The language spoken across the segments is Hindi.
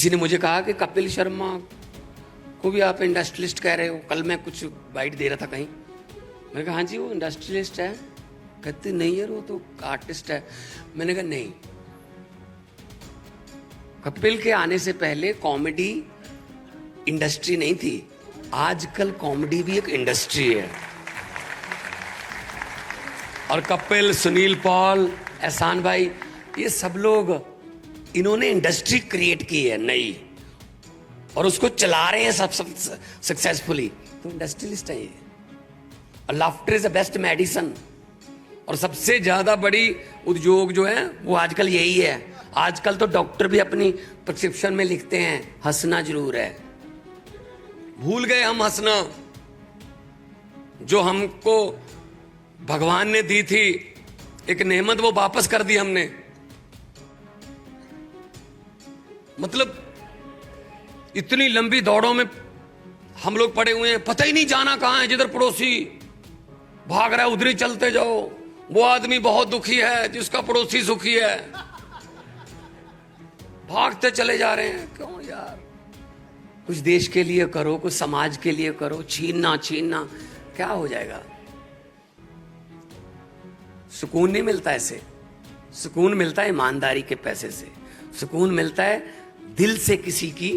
किसी ने मुझे कहा कि कपिल शर्मा को भी आप इंडस्ट्रियलिस्ट कह रहे हो। कल मैं कुछ बाइट दे रहा था कहीं, मैंने कहा हाँ जी वो इंडस्ट्रियलिस्ट है। कहते नहीं यार वो तो आर्टिस्ट है। मैंने कहा नहीं, कपिल के आने से पहले कॉमेडी इंडस्ट्री नहीं थी, आजकल कॉमेडी भी एक इंडस्ट्री है। और कपिल, सुनील पॉल, एहसान भाई, ये सब लोग इन्होंने इंडस्ट्री क्रिएट की है नई, और उसको चला रहे हैं सब सक्सेसफुली, तो इंडस्ट्रियलिस्ट है ये। और laughter is the best medicine. और सबसे ज्यादा बड़ी उद्योग जो है वो आजकल यही है। आजकल तो डॉक्टर भी अपनी प्रिस्क्रिप्शन में लिखते हैं हंसना जरूर है। भूल गए हम हंसना, जो हमको भगवान ने दी थी एक नेमत, वो वापस कर दी हमने। मतलब इतनी लंबी दौड़ों में हम लोग पड़े हुए हैं, पता ही नहीं जाना कहां है। जिधर पड़ोसी भाग रहा है उधर ही चलते जाओ। वो आदमी बहुत दुखी है जिसका पड़ोसी सुखी है, भागते चले जा रहे हैं। क्यों यार, कुछ देश के लिए करो, कुछ समाज के लिए करो। छीनना क्या हो जाएगा? सुकून नहीं मिलता ऐसे। सुकून मिलता है ईमानदारी के पैसे से, सुकून मिलता है दिल से किसी की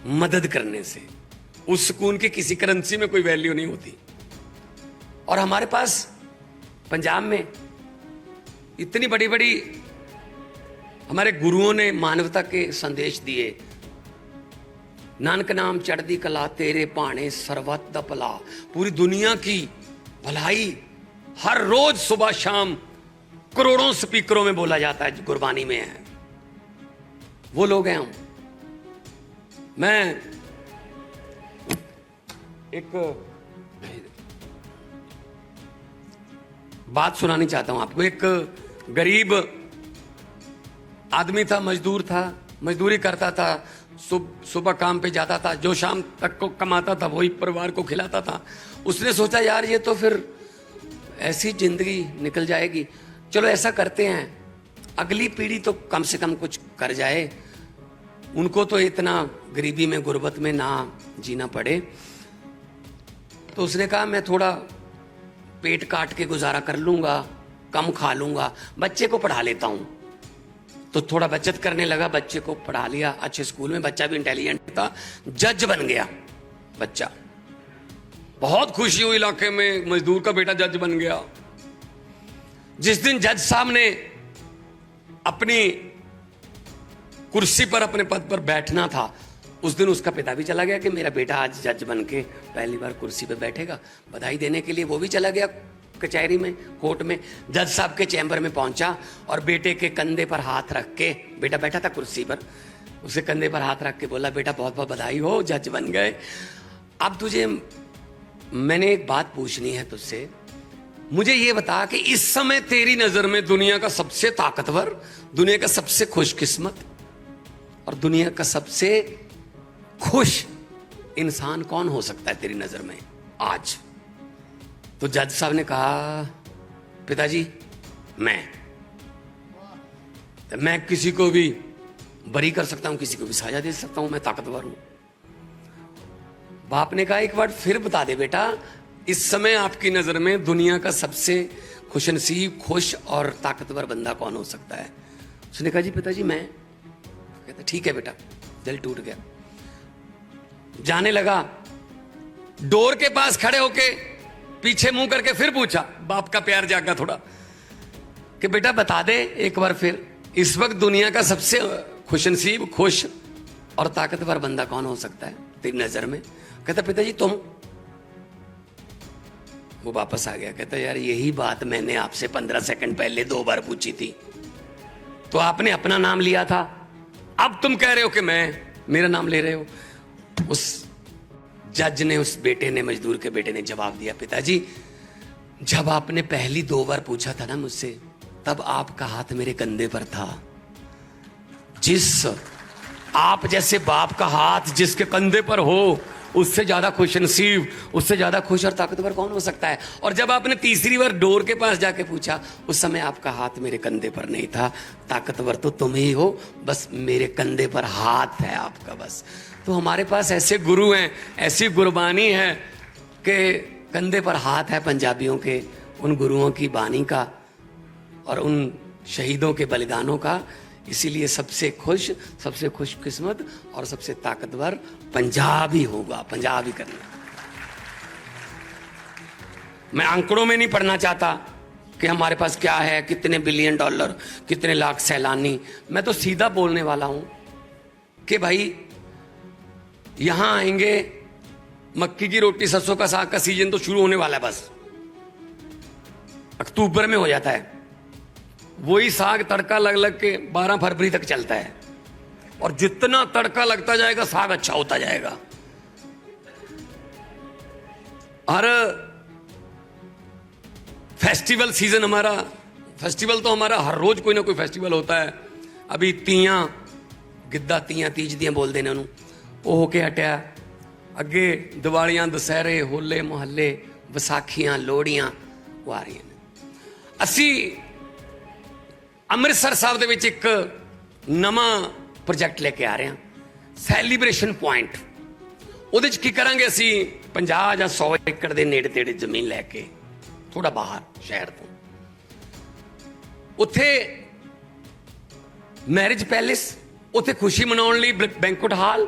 मदद करने से। उस सुकून की किसी करेंसी में कोई वैल्यू नहीं होती। और हमारे पास पंजाब में इतनी बड़ी बड़ी हमारे गुरुओं ने मानवता के संदेश दिए। नानक नाम चढ़दी कला तेरे पाने सर्वत दा भला। पूरी दुनिया की भलाई हर रोज सुबह शाम करोड़ों स्पीकरों में बोला जाता है, गुरबानी में है। वो लोग हैं हम। मैं एक बात सुनानी चाहता हूं आपको। एक गरीब आदमी था, मजदूर था, मजदूरी करता था, सुबह काम पे जाता था, जो शाम तक को कमाता था वही परिवार को खिलाता था। उसने सोचा यार ये तो फिर ऐसी जिंदगी निकल जाएगी, चलो ऐसा करते हैं अगली पीढ़ी तो कम से कम कुछ कर जाए, उनको तो इतना गरीबी में गुर्बत में ना जीना पड़े। तो उसने कहा मैं थोड़ा पेट काट के गुजारा कर लूंगा, कम खा लूंगा, बच्चे को पढ़ा लेता हूं। तो थोड़ा बचत करने लगा, बच्चे को पढ़ा लिया अच्छे स्कूल में। बच्चा भी इंटेलिजेंट था, जज बन गया बच्चा। बहुत खुशी हुई इलाके में, मजदूर का बेटा जज बन गया। जिस दिन जज साहब ने अपनी कुर्सी पर, अपने पद पर बैठना था, उस दिन उसका पिता भी चला गया कि मेरा बेटा आज जज बन के पहली बार कुर्सी पे बैठेगा। बधाई देने के लिए वो भी चला गया कचहरी में, कोर्ट में। जज साहब के चैम्बर में पहुंचा और बेटे के कंधे पर हाथ रख के, बेटा बैठा था कुर्सी पर, उसे कंधे पर हाथ रख के बोला बेटा बहुत बहुत बधाई हो, जज बन गए। अब तुझे मैंने एक बात पूछनी है तुझसे, मुझे ये बता कि इस समय तेरी नजर में दुनिया का सबसे ताकतवर, दुनिया का सबसे खुशकिस्मत और दुनिया का सबसे खुश इंसान कौन हो सकता है तेरी नजर में आज? तो जज साहब ने कहा पिताजी मैं किसी को भी बरी कर सकता हूं, किसी को भी सजा दे सकता हूं, मैं ताकतवर हूं। बाप ने कहा एक बार फिर बता दे बेटा, इस समय आपकी नजर में दुनिया का सबसे खुशनसीब, खुश और ताकतवर बंदा कौन हो सकता है? उसने कहा जी पिताजी मैं। कहता ठीक है बेटा। दिल टूट गया। जाने लगा, डोर के पास खड़े होके पीछे मुंह करके फिर पूछा, बाप का प्यार जागा थोड़ा, कि बेटा बता दे एक बार फिर, इस वक्त दुनिया का सबसे खुशनसीब, खुश और ताकतवर बंदा कौन हो सकता है तेरी नजर में? कहता पिताजी तुम। वो वापस आ गया। कहता यार यही बात मैंने आपसे 15 सेकंड पहले 2 बार पूछी थी, तो आपने अपना नाम लिया था, अब तुम कह रहे हो कि मेरा नाम ले रहे हो। उस जज ने, उस बेटे ने, मजदूर के बेटे ने जवाब दिया पिताजी जब आपने पहली 2 बार पूछा था ना मुझसे, तब आपका हाथ मेरे कंधे पर था। जिस आप जैसे बाप का हाथ जिसके कंधे पर हो, उससे ज़्यादा खुश नसीब, उससे ज़्यादा खुश और ताकतवर कौन हो सकता है। और जब आपने तीसरी बार डोर के पास जाके पूछा, उस समय आपका हाथ मेरे कंधे पर नहीं था, ताकतवर तो तुम ही हो, बस मेरे कंधे पर हाथ है आपका बस। तो हमारे पास ऐसे गुरु हैं, ऐसी गुरबानी है कि कंधे पर हाथ है पंजाबियों के, उन गुरुओं की बानी का और उन शहीदों के बलिदानों का। इसीलिए सबसे खुशकिस्मत और सबसे ताकतवर पंजाब ही होगा, पंजाब ही करना। मैं आंकड़ों में नहीं पढ़ना चाहता कि हमारे पास क्या है, कितने बिलियन डॉलर, कितने लाख सैलानी। मैं तो सीधा बोलने वाला हूं कि भाई यहां आएंगे, मक्की की रोटी सरसों का साग का सीजन तो शुरू होने वाला है, बस अक्टूबर में हो जाता है। वही साग तड़का लग लग के 12 फरवरी तक चलता है, और जितना तड़का लगता जाएगा साग अच्छा होता जाएगा। हर फेस्टिवल सीजन हमारा, फेस्टिवल तो हमारा हर रोज कोई ना कोई फेस्टिवल होता है। अभी तीयां गिद्धा तीयां तीज दियां बोलते हैं उन्होंने, वो होके हटिया। अगे दिवालियां, दशहरे, होले मुहल्ले, विसाखियां, लोहड़ियां वो आ रही हैं। असी ਅੰਮ੍ਰਿਤਸਰ ਸਾਹਿਬ ਦੇ ਵਿੱਚ ਇੱਕ ਨਵਾਂ ਪ੍ਰੋਜੈਕਟ ਲੈ ਕੇ ਆ ਰਹੇ ਹਾਂ, ਸੈਲੀਬ੍ਰੇਸ਼ਨ ਪੁਆਇੰਟ। ਉਹਦੇ 'ਚ ਕੀ ਕਰਾਂਗੇ, ਅਸੀਂ 50 ਜਾਂ 100 ਏਕੜ ਦੇ ਨੇੜੇ ਤੇੜੇ ਜ਼ਮੀਨ ਲੈ ਕੇ ਥੋੜਾ ਬਾਹਰ ਸ਼ਹਿਰ ਤੋਂ, ਉੱਥੇ ਮੈਰਿਜ ਪੈਲੇਸ, ਉੱਥੇ ਖੁਸ਼ੀ ਮਨਾਉਣ ਲਈ ਬੈਂਕੁਏਟ ਹਾਲ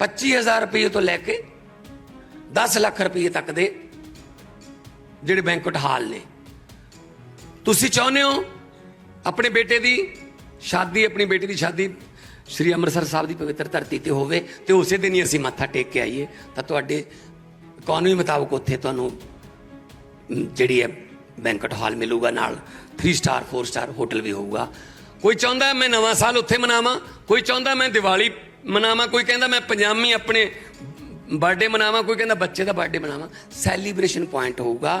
25,000 ਰੁਪਏ ਤੋਂ ਲੈ ਕੇ 10 ਲੱਖ ਰੁਪਏ ਤੱਕ ਦੇ ਜਿਹੜੇ ਬੈਂਕੁਏਟ ਹਾਲ ਨੇ। ਤੁਸੀਂ ਚਾਹੁੰਦੇ ਹੋ ਆਪਣੇ ਬੇਟੇ ਦੀ ਸ਼ਾਦੀ, ਆਪਣੀ ਬੇਟੀ ਦੀ ਸ਼ਾਦੀ ਸ੍ਰੀ ਅੰਮ੍ਰਿਤਸਰ ਸਾਹਿਬ ਦੀ ਪਵਿੱਤਰ ਧਰਤੀ ਤੇ ਹੋਵੇ ਤੇ ਉਸੇ ਦਿਨ ਹੀ ਅਸੀਂ ਮੱਥਾ ਟੇਕ ਕੇ ਆਈਏ, ਤਾਂ ਤੁਹਾਡੇ ਕਾਨੂੰਨ ਮੁਤਾਬਕ ਉੱਥੇ ਤੁਹਾਨੂੰ ਜਿਹੜੀ ਹੈ ਬੈਂਕੁਏਟ ਹਾਲ ਮਿਲੂਗਾ, ਨਾਲ 3 ਸਟਾਰ 4 ਸਟਾਰ ਹੋਟਲ ਵੀ ਹੋਊਗਾ। ਕੋਈ ਚਾਹੁੰਦਾ ਮੈਂ ਨਵਾਂ ਸਾਲ ਉੱਥੇ ਮਨਾਵਾਂ, ਕੋਈ ਚਾਹੁੰਦਾ ਮੈਂ ਦੀਵਾਲੀ ਮਨਾਵਾਂ, ਕੋਈ ਕਹਿੰਦਾ ਮੈਂ ਪੰਜਾਮੀ ਆਪਣੇ बर्थडे मनावा, कोई कहता बच्चे का बर्थडे मनावा। सैलीब्रेशन पॉइंट होगा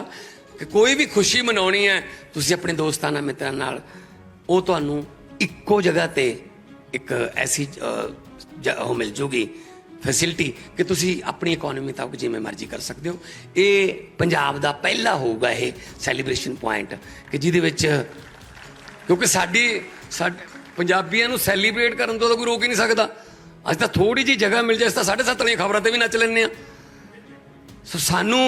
कि कोई भी खुशी मनानी है, तुसी अपने दोस्ताना मित्रां नाल, वो तुहानूं इक्को जगह ते एक ऐसी हो मिल जूगी फैसिलिटी कि तुसी अपनी इकोनॉमी मुताबिक जिवें मर्जी कर सकते हो। ये पंजाब दा पहला होगा ये सैलीब्रेशन पॉइंट कि जिहदे विच, क्योंकि साडी पंजाबियां नूं सैलीब्रेट करन तो कोई रोक ही नहीं सकता। ਅੱਜ ਤਾਂ ਥੋੜੀ ਜੀ ਜਗ੍ਹਾ ਮਿਲ ਜਾਏ ਤਾਂ 7:30 ਵਾਲੀਆਂ ਖਬਰਾਂ ਤੇ ਵੀ ਨੱਚ ਲੈਂਦੇ ਆ। ਸੋ ਸਾਨੂੰ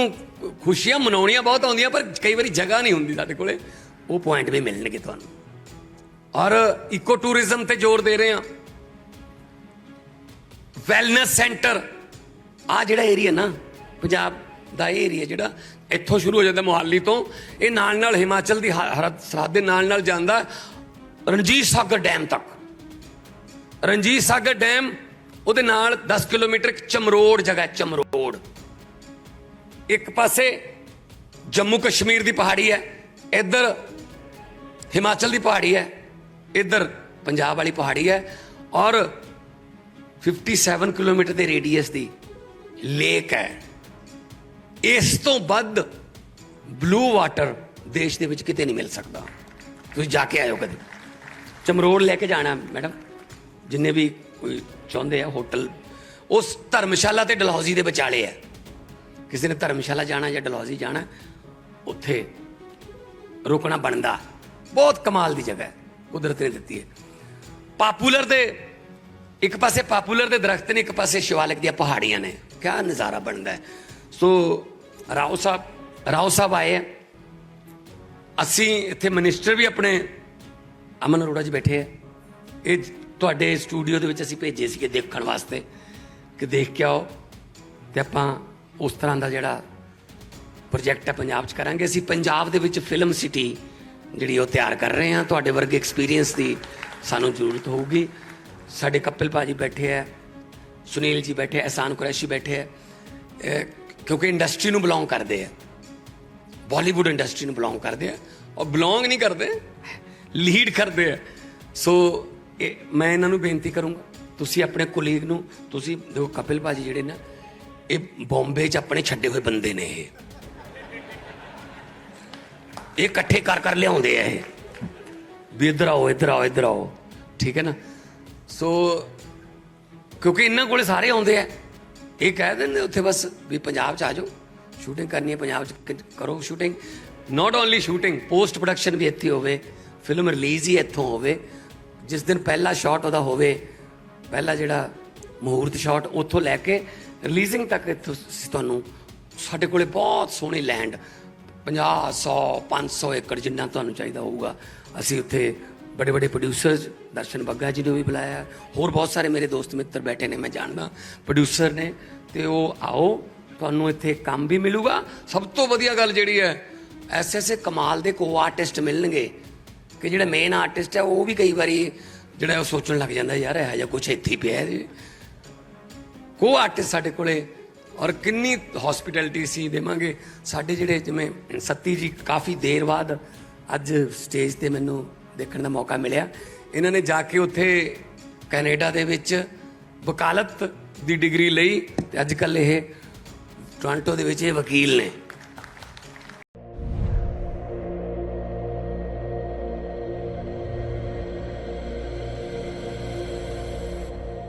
ਖੁਸ਼ੀਆਂ ਮਨਾਉਣੀਆਂ ਬਹੁਤ ਆਉਂਦੀਆਂ, ਪਰ ਕਈ ਵਾਰੀ ਜਗ੍ਹਾ ਨਹੀਂ ਹੁੰਦੀ ਸਾਡੇ ਕੋਲੇ। ਉਹ ਪੁਆਇੰਟ ਵੀ ਮਿਲਣਗੇ ਤੁਹਾਨੂੰ। ਔਰ ਇਕੋ ਟੂਰਿਜ਼ਮ ਤੇ ਜ਼ੋਰ ਦੇ ਰਹੇ ਆ। ਵੈਲਨੈਸ ਸੈਂਟਰ, ਆ ਜਿਹੜਾ ਏਰੀਆ ਨਾ ਪੰਜਾਬ ਦਾ, ਇਹ ਏਰੀਆ ਜਿਹੜਾ ਇੱਥੋਂ ਸ਼ੁਰੂ ਹੋ ਜਾਂਦਾ ਮੁਹਾਲੀ ਤੋਂ, ਇਹ ਨਾਲ ਨਾਲ ਹਿਮਾਚਲ ਦੀ ਸਰਹੱਦ ਦੇ ਨਾਲ ਨਾਲ ਜਾਂਦਾ ਰਣਜੀਤ ਸਾਗਰ ਡੈਮ ਤੱਕ। ਰਣਜੀਤ ਸਾਗਰ ਡੈਮ, ਉਹਦੇ ਨਾਲ 10 ਕਿਲੋਮੀਟਰ ਚਮਰੋੜ ਜਗ੍ਹਾ, ਚਮਰੋੜ ਇੱਕ ਪਾਸੇ ਜੰਮੂ ਕਸ਼ਮੀਰ ਦੀ ਪਹਾੜੀ ਹੈ, ਇੱਧਰ ਹਿਮਾਚਲ ਦੀ ਪਹਾੜੀ ਹੈ, ਇੱਧਰ ਪੰਜਾਬ ਵਾਲੀ ਪਹਾੜੀ ਹੈ, ਔਰ 57 ਕਿਲੋਮੀਟਰ ਦੇ ਰੇਡੀਅਸ ਦੀ ਲੇਕ ਹੈ। ਇਸ ਤੋਂ ਵੱਧ ਬਲੂ ਵਾਟਰ ਦੇਸ਼ ਦੇ ਵਿੱਚ ਕਿਤੇ ਨਹੀਂ ਮਿਲ ਸਕਦਾ। ਤੁਸੀਂ ਜਾ ਕੇ ਆਇਓ ਕਦੇ, ਚਮਰੋੜ ਲੈ ਕੇ ਜਾਣਾ ਮੈਡਮ, ਜਿੰਨੇ ਵੀ ਕੋਈ ਚਾਹੁੰਦੇ ਆ। ਹੋਟਲ ਉਸ ਧਰਮਸ਼ਾਲਾ ਤੇ ਡਲਹੌਜ਼ੀ ਦੇ ਵਿਚਾਲੇ ਹੈ। ਕਿਸੇ ਨੇ ਧਰਮਸ਼ਾਲਾ ਜਾਣਾ ਜਾਂ ਡਲਹੌਜ਼ੀ ਜਾਣਾ, ਉੱਥੇ ਰੁਕਣਾ ਬਣਦਾ। ਬਹੁਤ ਕਮਾਲ ਦੀ ਜਗ੍ਹਾ ਹੈ, ਕੁਦਰਤ ਨੇ ਦਿੱਤੀ ਹੈ। ਪਾਪੂਲਰ ਦੇ ਇੱਕ ਪਾਸੇ ਪਾਪੂਲਰ ਦੇ ਦਰਖਤ ਨੇ, ਇੱਕ ਪਾਸੇ ਸ਼ਿਵਾਲਿਕ ਦੀਆਂ ਪਹਾੜੀਆਂ ਨੇ। ਕਿਆ ਨਜ਼ਾਰਾ ਬਣਦਾ ਹੈ। ਸੋ ਰਾਓ ਸਾਹਿਬ ਆਏ ਆ। ਅਸੀਂ ਇੱਥੇ ਮਿਨਿਸਟਰ ਵੀ ਆਪਣੇ ਅਮਨ ਅਰੋੜਾ ਜੀ ਬੈਠੇ ਆ। ਇਹ ਤੁਹਾਡੇ ਸਟੂਡੀਓ ਦੇ ਵਿੱਚ ਅਸੀਂ ਭੇਜੇ ਸੀਗੇ ਦੇਖਣ ਵਾਸਤੇ ਕਿ ਦੇਖ ਕੇ ਆਓ, ਤੇ ਆਪਾਂ ਉਸ ਤਰ੍ਹਾਂ ਦਾ ਜਿਹੜਾ ਪ੍ਰੋਜੈਕਟ ਹੈ ਪੰਜਾਬ 'ਚ ਕਰਾਂਗੇ। ਅਸੀਂ ਪੰਜਾਬ ਦੇ ਵਿੱਚ ਫਿਲਮ ਸਿਟੀ ਜਿਹੜੀ ਉਹ ਤਿਆਰ ਕਰ ਰਹੇ ਹਾਂ। ਤੁਹਾਡੇ ਵਰਗੇ ਐਕਸਪੀਰੀਅੰਸ ਦੀ ਸਾਨੂੰ ਜ਼ਰੂਰਤ ਹੋਊਗੀ। ਸਾਡੇ ਕਪਿਲ ਭਾਜੀ ਬੈਠੇ ਹੈ, ਸੁਨੀਲ ਜੀ ਬੈਠੇ, ਅਹਿਸਾਨ ਕੁਰੈਸ਼ੀ ਬੈਠੇ ਹੈ, ਕਿਉਂਕਿ ਇੰਡਸਟਰੀ ਨੂੰ ਬਿਲੋਂਗ ਕਰਦੇ ਆ, ਬਾਲੀਵੁੱਡ ਇੰਡਸਟਰੀ ਨੂੰ ਬਿਲੋਂਗ ਕਰਦੇ ਆ, ਔਰ ਬਿਲੋਂਗ ਨਹੀਂ ਕਰਦੇ, ਲੀਡ ਕਰਦੇ ਆ। ਸੋ ਮੈਂ ਇਹਨਾਂ ਨੂੰ ਬੇਨਤੀ ਕਰੂੰਗਾ, ਤੁਸੀਂ ਆਪਣੇ ਕੁਲੀਗ ਨੂੰ, ਤੁਸੀਂ ਦੇਖੋ ਕਪਿਲ ਭਾਜੀ ਜਿਹੜੇ ਨਾ, ਇਹ ਬੰਬੇ 'ਚ ਆਪਣੇ ਛੱਡੇ ਹੋਏ ਬੰਦੇ ਨੇ। ਇਹ ਇਕੱਠੇ ਕਰ ਲਿਆਉਂਦੇ ਆ ਇਹ ਵੀ ਇੱਧਰ ਆਓ, ਇੱਧਰ ਆਓ, ਇੱਧਰ ਆਓ, ਠੀਕ ਹੈ ਨਾ। ਸੋ ਕਿਉਂਕਿ ਇਹਨਾਂ ਕੋਲੇ ਸਾਰੇ ਆਉਂਦੇ ਆ, ਇਹ ਕਹਿ ਦਿੰਦੇ ਉੱਥੇ ਬਸ ਵੀ ਪੰਜਾਬ 'ਚ ਆ ਜਾਓ, ਸ਼ੂਟਿੰਗ ਕਰਨੀ ਹੈ ਪੰਜਾਬ 'ਚ ਕਰੋ shooting. Not only shooting, post production ਵੀ ਇੱਥੇ ਹੋਵੇ, ਫਿਲਮ ਰਿਲੀਜ਼ ਹੀ ਇੱਥੋਂ ਹੋਵੇ, ਜਿਸ ਦਿਨ ਪਹਿਲਾ ਸ਼ਾਟ ਉਹਦਾ ਹੋਵੇ, ਪਹਿਲਾ ਜਿਹੜਾ ਮਹੂਰਤ ਸ਼ਾਟ, ਉੱਥੋਂ ਲੈ ਕੇ ਰਿਲੀਜ਼ਿੰਗ ਤੱਕ ਇੱਥੋਂ ਤੁਹਾਨੂੰ ਸਾਡੇ ਕੋਲੇ ਬਹੁਤ ਸੋਹਣੀ ਲੈਂਡ 50 100 500 ਏਕੜ ਜਿੰਨਾ ਤੁਹਾਨੂੰ ਚਾਹੀਦਾ ਹੋਊਗਾ। ਅਸੀਂ ਉੱਥੇ बड़े बड़े प्रोड्यूसर्स दर्शन बग्गा जी ने भी बुलाया, होर बहुत सारे मेरे दोस्त मित्र बैठे ने, मैं जानदा प्रोड्यूसर ने, तो वो आओ तुहानूं इत्थे काम भी मिलूगा। सब तो वधिया गल जिहड़ी है, ऐसे ऐसे कमाल दे को आर्टिस्ट मिलणगे कि जिहड़ा मेन आर्टिस्ट है वो भी कई बारी जिहड़ा सोचण लग जांदा यार इहो जिहा कुछ इत्थे ही पिया है। को आर्टिस्ट साडे कोले और किन्नी हॉस्पिटैलिटी सी देवांगे। साडे जिहड़े जिवें सत्ती जी काफ़ी देर बाद अज स्टेज ते मैनूं देखने का मौका मिले, इन्होंने जाके उत्थे कैनेडा दे विच वकालत की डिग्री लई, अजकल ये टोरंटो दे विच वकील ने।